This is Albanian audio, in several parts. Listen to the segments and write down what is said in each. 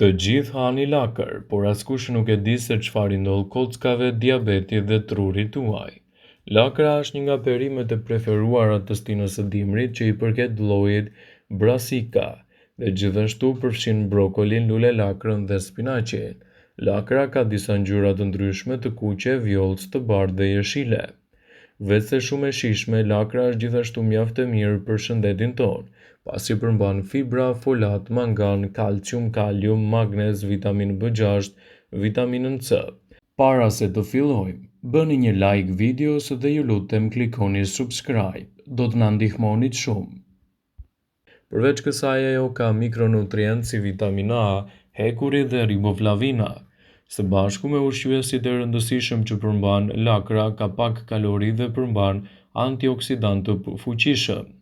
Të gjithë hani lakër, por askush nuk e di se çfarë i ndodh kockave, diabetit dhe trurit tuaj. Lakra është një nga perimet e preferuara të stinës së dimrit që i përket llojit Brassica dhe gjithashtu përfshin brokolin, lule lakrën dhe spinaqin. Lakra ka disa ngjyra të ndryshme të kuqe, vjollcë, të bardhë dhe jeshile. Veç se shumë e shijshme, lakra është gjithashtu mjaft e mirë për shëndetin tonë, pasi përmban fibra, folat, mangan, kalcium, kalium, magnez, vitaminë B6, vitaminën C. Para se të fillojmë, bëni një like videos dhe ju lutem klikoni subscribe, do të na ndihmonit shumë. Përveç kësaj ajo ka mikronutrientë si vitamina A, hekuri dhe riboflavina. Së bashku me ushqyesit e rëndësishëm që përmban, lakra ka pak kalori dhe përmban antioksidantë të fuqishëm.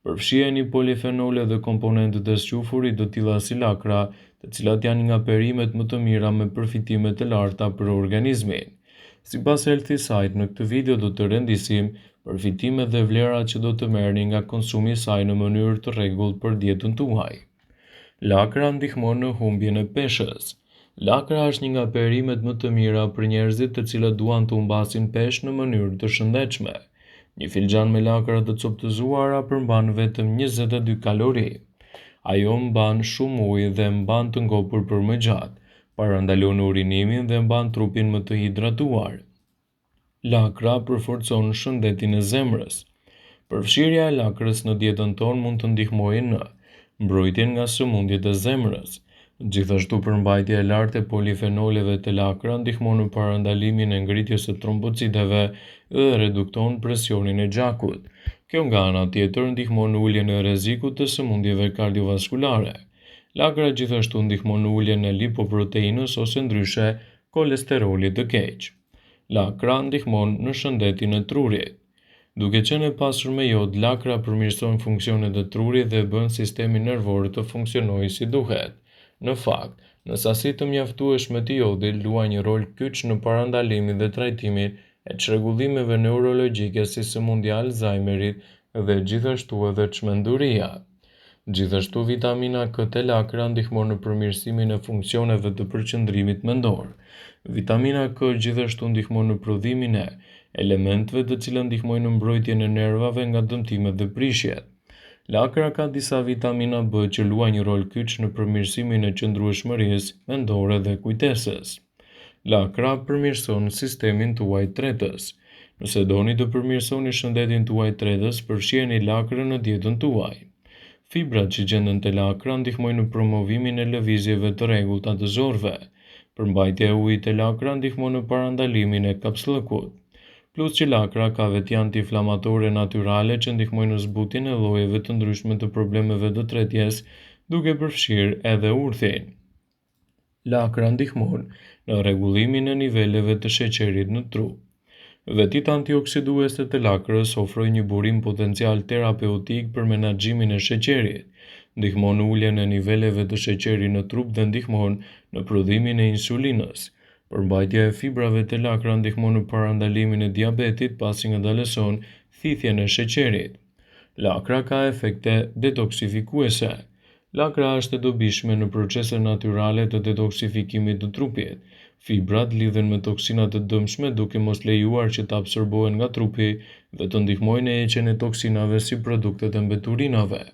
Përfshiheni polifenole dhe komponentët e sqafurit të tilla si lakra, të cilat janë nga perimet më të mira me përfitime të larta për organizmin. Sipas Healthy Site, në këtë video do të rendisim përfitimet dhe vlerat që do të merrni nga konsumi i saj në mënyrë të rregullt për dietën tuaj. Lakra ndihmon në humbjen e peshës. Lakra është një nga perimet më të mira për njerëzit të cilët duan të humbasin peshë në mënyrë të shëndetshme. Një filxhan me lakra të coptëzuara përmban vetëm 22 kalori. Ajo mban shumë ujë dhe mban të ngopur për më gjatë, parandalon urinimin dhe mban trupin më të hidratuar. Lakra përforcon shëndetin e zemrës. Përfshirja e lakrës në dietën tonë mund të ndihmojë në mbrojtjen nga sëmundjet e zemrës. Gjithashtu përmbajtja e lartë e polifenoleve të lakra ndihmon në parandalimin e ngritjes së trombociteve dhe redukton presionin e gjakut. Kjo nga ana tjetër ndihmon në uljen e rrezikut të sëmundjeve kardiovaskulare. Lakra gjithashtu ndihmon në uljen e lipoproteinës ose ndryshe kolesterolit të keq. Lakra ndihmon në shëndetin e trurit. Duke qenë e pasur me jod, lakra përmirëson funksionet e trurit dhe bën sistemin nervor të funksionojë si duhet. Në fakt, në sasi të mjaftueshme të jodit luajnë një rol kyç në parandalimin dhe trajtimin e çrregullimeve neurologjike si sëmundja e Alzheimerit dhe gjithashtu edhe çmenduria. Gjithashtu vitamina K te lakra ndihmon në përmirësimin e funksioneve të përqendrimit mendor. Vitamina K gjithashtu ndihmon në prodhimin e elementëve të cilët ndihmojnë në mbrojtjen e nervave nga dëmtimet dhe prishjet. Lakra ka disa vitamina B që luajnë një rol kyç në përmirësimin e qëndrueshmërisë mendore dhe kujtesës. Lakra përmirëson sistemin tuaj tretës. Nëse doni të përmirësoni shëndetin tuaj tretës, përfshiheni lakrën në dietën tuaj. Fibrat që gjenden te lakra ndihmojnë në promovimin e lëvizjeve të rregullta të zorëve. Përmbajtja e ujit te lakra ndihmon në parandalimin e kapsllëkut. Plus që lakra ka veti antiinflamatore natyrale që ndihmojnë në zbutjen e llojeve të ndryshme të problemeve të tretjes, duke përfshirë edhe urthin. Lakra ndihmon në rregullimin e niveleve të sheqerit në trup. Vetit antioksiduese të lakrës ofrojnë një burim potencial terapeutik për menaxhimin e sheqerit, ndihmon në uljen e niveleve të sheqerit në trup dhe ndihmon në prodhimin e insulinës. Përmbajtja e fibrave të lakra ndihmon në parandalimin e diabetit pasi ngadalëson thithjen e sheqerit. Lakra ka efekte detoksifikuese. Lakra është e dobishme në procese natyrale të detoksifikimit të trupit. Fibrat lidhen me toksinat të dëmshme duke mos lejuar që të absorbohen nga trupi dhe të ndihmojnë në heqjen e toksinave si produktet e mbeturinave.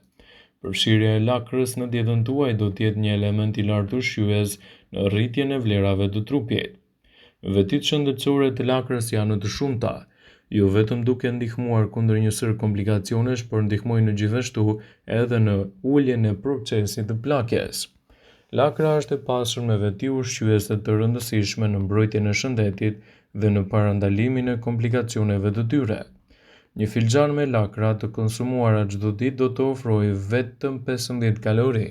Përfshirja e lakrës në dietën tuaj do të jetë një element i lartë ushqyes në rritjen e vlerave të trupit. Vetit shëndetësore të lakrës janë të shumta, jo vetëm duke ndihmuar kundër një sër komplikacionesh, por ndihmojnë gjithashtu edhe në uljen e procesit të plakjes. Lakra është e pasur me veti ushqyese të rëndësishme në mbrojtjen e shëndetit dhe në parandalimin e komplikacioneve të tyre. Një filxhan me lakra të konsumuara çdo ditë do të ofrojë vetëm 15 kalori.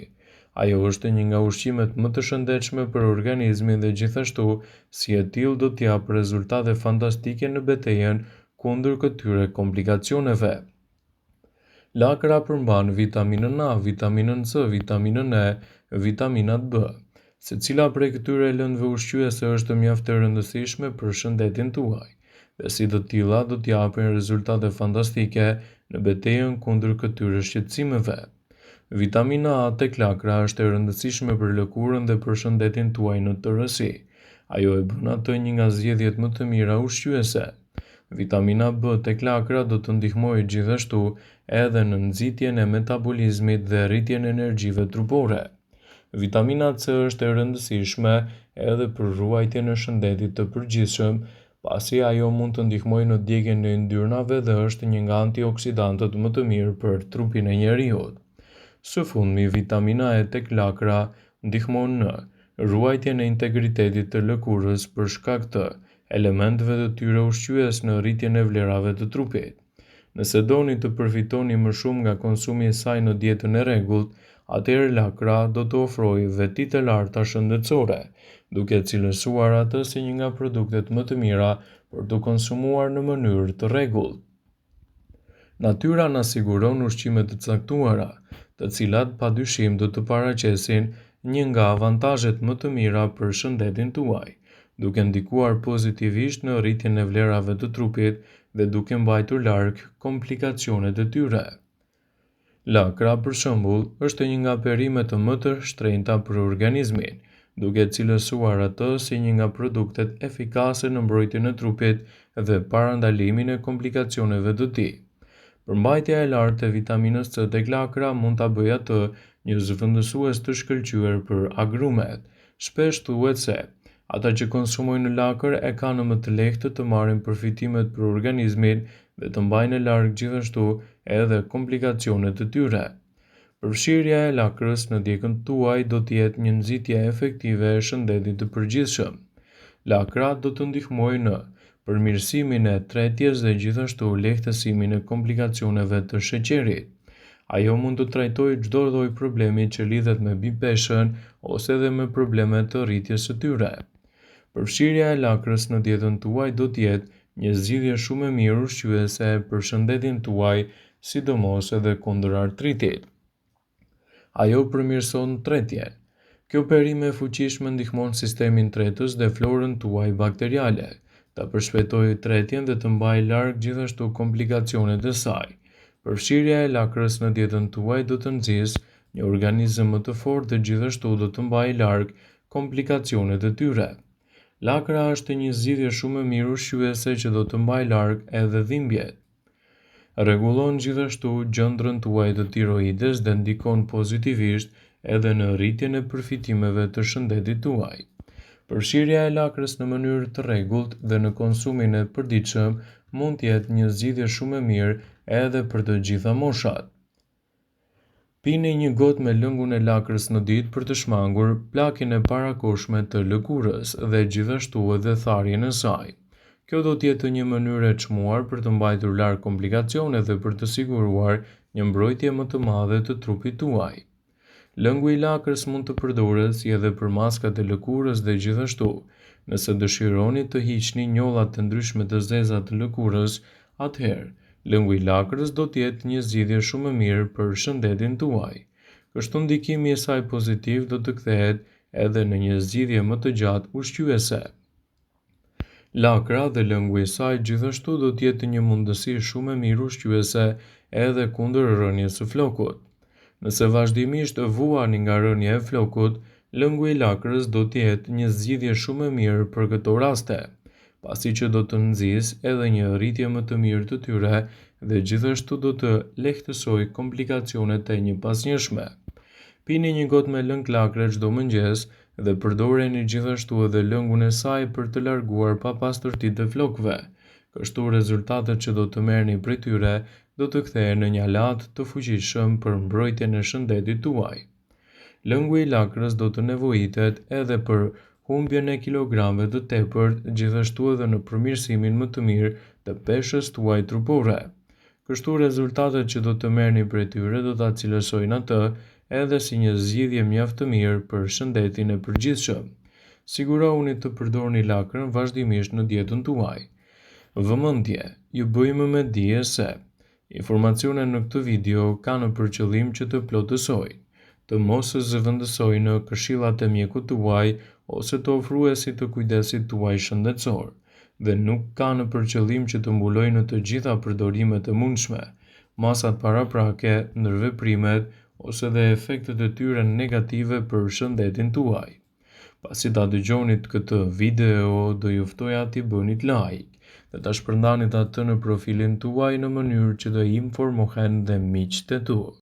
Ajo është një nga ushqimet më të shëndetshme për organizmin dhe gjithashtu, si e tillë do të japë rezultate fantastike në betejën kundër këtyre komplikacioneve. Lakra përmban vitaminën A, vitaminën C, vitaminën E, vitaminat B. Secila prej këtyre lëndëve ushqyese është mjaft e rëndësishme për shëndetin tuaj, dhe si të tilla do të japin rezultate fantastike në betejën kundër këtyre shqetësimeve. Vitamina A tek lakra është e rëndësishme për lëkurën dhe për shëndetin tuaj në tërësi. Ajo e bën atë një nga zgjedhjet më të mira ushqyese. Vitamina B tek lakra do të ndihmojë gjithashtu edhe në nxitjen e metabolizmit dhe rritjen e energjive trupore. Vitamina C është e rëndësishme edhe për ruajtjen e shëndetit të përgjithshëm, pasi ajo mund të ndihmojë në djegjen e yndyrnave dhe është një nga antioksidantët më të mirë për trupin e njeriut. Së fundmi, vitamina E tek lakra ndihmon në ruajtjen e integritetit të lëkurës për shkak të elementeve të tyre ushqyes në rritjen e vlerave të trupit. Nëse doni të përfitoni më shumë nga konsumi i saj në dietën e rregullt, atëherë lakra do të ofrojë veti të larta shëndetësore, duke cilësuar atë si një nga produktet më të mira për të konsumuar në mënyrë të rregullt. Natyra na siguron ushqime të caktuara, të cilat padyshim do të paraqesin një nga avantazhet më të mira për shëndetin tuaj, duke ndikuar pozitivisht në rritjen e vlerave të trupit dhe duke mbajtur larg komplikacionet e tyre. Lakra, për shembull, është një nga perimet më të shtrenjta për organizmin, duke cilësuar atë si një nga produktet efikase në mbrojtjen e trupit dhe parandalimin e komplikacioneve të tij. Përmbajtja e lartë e vitaminës C tek lakra mund ta bëjë atë një zëvendësues të shkëlqyer për agrumet. Shpesh thuhet se ata që konsumojnë lakër e kanë më të lehtë të marrin përfitimet për organizmin dhe të mbajnë larg gjithashtu edhe komplikacionet të tyre. Përfshirja e lakrës në dietën tuaj do të jetë një nxitje efektive e shëndetit të përgjithshëm. Lakra do të ndihmojë në përmirësimin e tretjes dhe gjithashtu lehtësimin e komplikacioneve të sheqerit. Ajo mund të trajtojë çdo lloj problemi që lidhet me bipeshën ose edhe me probleme të rritjes së tyre. Përfshirja e lakrës në dietën tuaj do të jetë një zgjidhje shumë e mirë ushqyese për shëndetin tuaj, sidomos edhe kundër artritit. Ajo përmirëson tretjen. Kjo perime e fuqishme ndihmon sistemin tretës dhe florën tuaj bakteriale, ta përshpejtojë tretjen dhe të mbajë larg gjithashtu komplikacionet e saj. Përfshirja e lakrës në dietën tuaj do të nxjisë një organizëm më të fortë dhe gjithashtu do të mbajë larg komplikacionet e tyre. Lakra është një zgjidhje shumë e mirë ushqyese që do të mbajë larg edhe dhimbjet. Rregullon gjithashtu gjendrën tuaj të tiroides dhe ndikon pozitivisht edhe në rritjen e përfitimeve të shëndetit tuaj. Përfshirja e lakrës në mënyrë të rregullt dhe në konsumin e përditshëm mund të jetë një zgjidhje shumë e mirë edhe për të gjitha moshat. Pini një gotë me lëngun e lakrës në ditë për të shmangur plakjen e parakohshme të lëkurës dhe gjithashtu edhe tharjen e saj. Kjo do të jetë një mënyrë e çmuar për të mbajtur larg komplikacionet dhe për të siguruar një mbrojtje më të madhe të trupit tuaj. Lëngu i lakrës mund të përdoret si edhe për maskat e lëkurës dhe gjithashtu, nëse dëshironi të hiqni njollat të ndryshme të zeza të lëkurës, atëherë lëngu i lakrës do të jetë një zgjidhje shumë e mirë për shëndetin tuaj. Kështu ndikimi i saj pozitiv do të kthehet edhe në një zgjidhje më të gjatë ushqyese. Lakra dhe lëngu i saj gjithashtu do të jetë një mundësi shumë e mirë ushqyese edhe kundër rënies së flokut. Nëse vazhdimisht vuani nga rënja e flokut, lëngu i lakrës do të jetë një zgjidhje shumë e mirë për këto raste, pasi që do të nxjisë edhe një rritje më të mirë të tyre dhe gjithashtu do të lehtësojë komplikacionet e njëpasnjëshme. Pini një gotë me lëng lakre çdo mëngjes dhe përdoreni gjithashtu edhe lëngun e saj për të larguar papastërtitë e flokëve. Kështu rezultatet që do të merrni prej tyre do të kthehen në një alat të fuqishëm për mbrojtjen e shëndetit tuaj. Lëngu i lakrës do të nevojitet edhe për humbjen e kilogramëve të tepërt, gjithashtu edhe në përmirësimin më të mirë të peshës tuaj trupore. Kështu rezultatet që do të merrni prej tyre do ta cilësojnë atë edhe si një zgjidhje mjaft të mirë për shëndetin e përgjithshëm. Sigurohuni të përdorni lakrën vazhdimisht në dietën tuaj. Vëmendje, ju bëjmë me dije se informacionet në këtë video kanë për qëllim që të plotësojnë, të mos zëvendësojnë në këshillat e mjekut tuaj ose të ofruesit të kujdesit tuaj shëndetësor, dhe nuk kanë për qëllim që të mbulojnë të gjitha përdorimet e mundshme, masat paraprake, ndërveprimet ose dhe efektet e tyre negative për shëndetin tuaj. Pasi ta dëgjonit këtë video, do ju ftoja t'i bënit like dhe ta shpërndanit atë në profilin tuaj në mënyrë që të informohen dhe miqtë e tu.